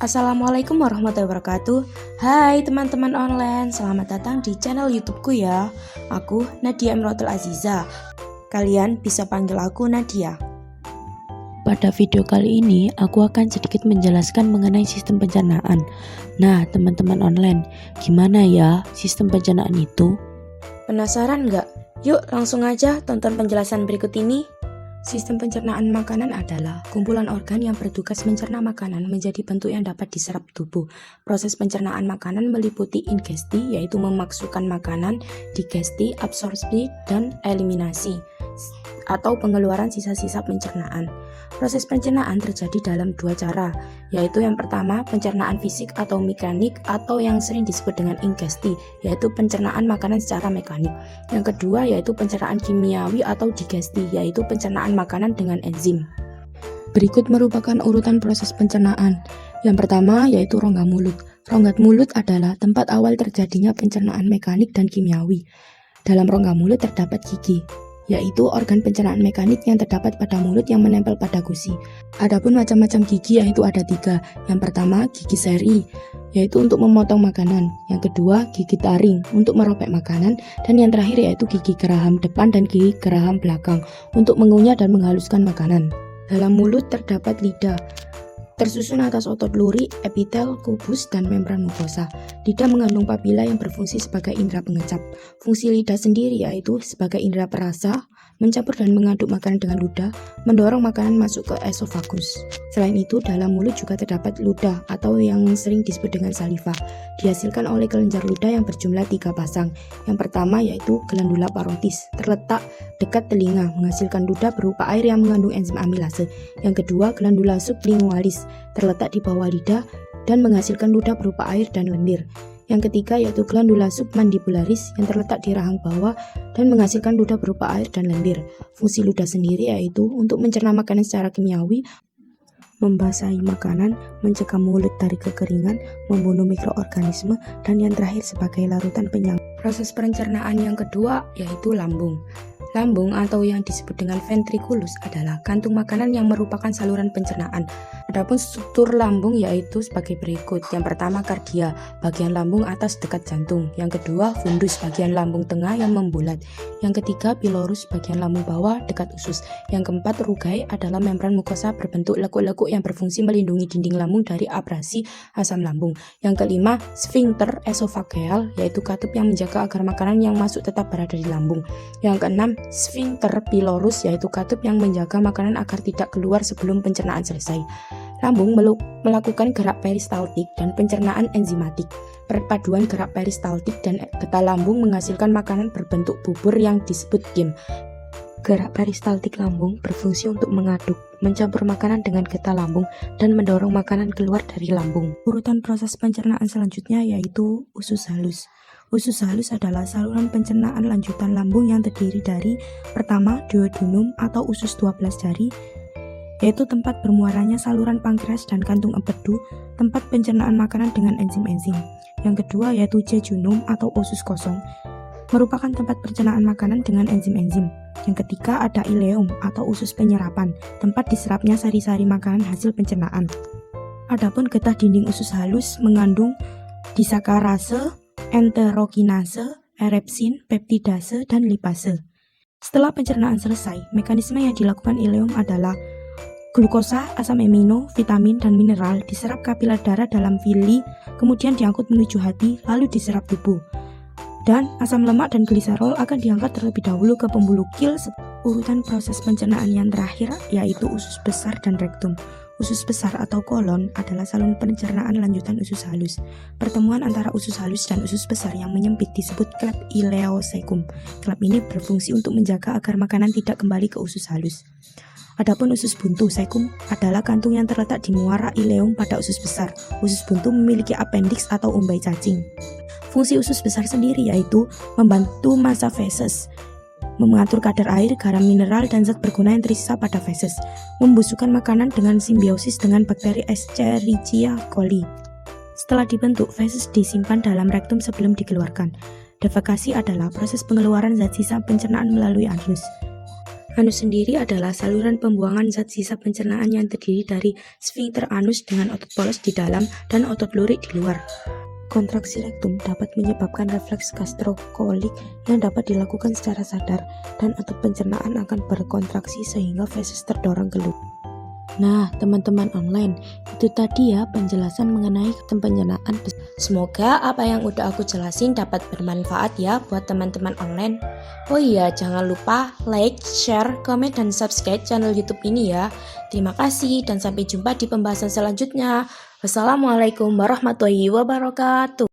Assalamualaikum warahmatullahi wabarakatuh. Hai teman-teman online, selamat datang di channel YouTubeku ya. Aku Nadia Imrotul Aziza. Kalian bisa panggil aku Nadia. Pada video kali ini, aku akan sedikit menjelaskan mengenai sistem pencernaan. Nah, teman-teman online, gimana ya sistem pencernaan itu? Penasaran nggak? Yuk langsung aja tonton penjelasan berikut ini. Sistem pencernaan makanan adalah kumpulan organ yang bertugas mencerna makanan menjadi bentuk yang dapat diserap tubuh. Proses pencernaan makanan meliputi ingesti, yaitu memasukkan makanan, digesti, absorpsi, dan eliminasi, atau pengeluaran sisa-sisa pencernaan. Proses pencernaan terjadi dalam dua cara, yaitu yang pertama pencernaan fisik atau mekanik, atau yang sering disebut dengan ingesti, yaitu pencernaan makanan secara mekanik. Yang kedua yaitu pencernaan kimiawi atau digesti, yaitu pencernaan makanan dengan enzim. Berikut merupakan urutan proses pencernaan. Yang pertama yaitu rongga mulut. Rongga mulut adalah tempat awal terjadinya pencernaan mekanik dan kimiawi. Dalam rongga mulut terdapat gigi, yaitu organ pencernaan mekanik yang terdapat pada mulut yang menempel pada gusi. Adapun macam-macam gigi yaitu ada 3. Yang pertama gigi seri, yaitu untuk memotong makanan. Yang kedua gigi taring untuk merobek makanan, dan yang terakhir yaitu gigi geraham depan dan gigi geraham belakang untuk mengunyah dan menghaluskan makanan. Dalam mulut terdapat lidah, tersusun atas otot luri, epitel, kubus, dan membran mukosa. Lidah mengandung papila yang berfungsi sebagai indera pengecap. Fungsi lidah sendiri yaitu sebagai indera perasa, mencampur dan mengaduk makanan dengan ludah, mendorong makanan masuk ke esofagus. Selain itu, dalam mulut juga terdapat ludah atau yang sering disebut dengan saliva. Dihasilkan oleh kelenjar ludah yang berjumlah 3 pasang. Yang pertama yaitu glandula parotis, terletak dekat telinga, menghasilkan ludah berupa air yang mengandung enzim amilase. Yang kedua, glandula sublingualis, terletak di bawah lidah dan menghasilkan ludah berupa air dan lendir. Yang ketiga yaitu glandula submandibularis yang terletak di rahang bawah dan menghasilkan ludah berupa air dan lendir. Fungsi ludah sendiri yaitu untuk mencerna makanan secara kimiawi, membasahi makanan, mencegah mulut dari kekeringan, membunuh mikroorganisme, dan yang terakhir sebagai larutan penyangga. Proses pencernaan yang kedua yaitu lambung. Lambung atau yang disebut dengan ventriculus adalah kantung makanan yang merupakan saluran pencernaan. Adapun struktur lambung yaitu sebagai berikut. Yang pertama kardia, bagian lambung atas dekat jantung. Yang kedua fundus, bagian lambung tengah yang membulat. Yang ketiga pilorus, bagian lambung bawah dekat usus. Yang keempat rugae adalah membran mukosa berbentuk lekuk-lekuk yang berfungsi melindungi dinding lambung dari abrasi asam lambung. Yang kelima sphincter esofageal, yaitu katup yang menjaga agar makanan yang masuk tetap berada di lambung. Yang keenam sphincter pylorus, yaitu katup yang menjaga makanan agar tidak keluar sebelum pencernaan selesai. Lambung melakukan gerak peristaltik dan pencernaan enzimatik. Perpaduan gerak peristaltik dan getah lambung menghasilkan makanan berbentuk bubur yang disebut gim. Gerak peristaltik lambung berfungsi untuk mengaduk, mencampur makanan dengan getah lambung, dan mendorong makanan keluar dari lambung. Urutan proses pencernaan selanjutnya yaitu usus halus. Usus halus adalah saluran pencernaan lanjutan lambung yang terdiri dari pertama duodenum atau usus 12 jari, yaitu tempat bermuaranya saluran pankreas dan kantung empedu, tempat pencernaan makanan dengan enzim-enzim. Yang kedua yaitu jejunum atau usus kosong, merupakan tempat pencernaan makanan dengan enzim-enzim. Yang ketiga ada ileum atau usus penyerapan, tempat diserapnya sari-sari makanan hasil pencernaan. Adapun getah dinding usus halus mengandung disakarase, enterokinase, erepsin, peptidase, dan lipase. Setelah pencernaan selesai, mekanisme yang dilakukan ileum adalah glukosa, asam amino, vitamin, dan mineral diserap kapiler darah dalam villi, kemudian diangkut menuju hati, lalu diserap tubuh. Dan asam lemak dan gliserol akan diangkat terlebih dahulu ke pembuluh kil. Urutan proses pencernaan yang terakhir yaitu usus besar dan rektum. Usus besar atau kolon adalah saluran pencernaan lanjutan usus halus. Pertemuan antara usus halus dan usus besar yang menyempit disebut klep ileocekum. Klep ini berfungsi untuk menjaga agar makanan tidak kembali ke usus halus. Adapun usus buntu cecum adalah kantung yang terletak di muara ileum pada usus besar. Usus buntu memiliki appendix atau umbai cacing. Fungsi usus besar sendiri yaitu membantu massa feses, mengatur kadar air, garam mineral, dan zat berguna yang tersisa pada feses, membusukkan makanan dengan simbiosis dengan bakteri Escherichia coli. Setelah dibentuk, feses disimpan dalam rektum sebelum dikeluarkan. Defekasi adalah proses pengeluaran zat sisa pencernaan melalui anus. Anus sendiri adalah saluran pembuangan zat sisa pencernaan yang terdiri dari sfinkter anus dengan otot polos di dalam dan otot lurik di luar. Kontraksi rektum dapat menyebabkan refleks gastrokolik yang dapat dilakukan secara sadar, dan otot pencernaan akan berkontraksi sehingga feses terdorong keluar. Nah, teman-teman online, itu tadi ya penjelasan mengenai sistem pencernaan. Semoga apa yang udah aku jelasin dapat bermanfaat ya buat teman-teman online. Oh iya, jangan lupa like, share, komen, dan subscribe channel YouTube ini ya. Terima kasih dan sampai jumpa di pembahasan selanjutnya. Wassalamualaikum warahmatullahi wabarakatuh.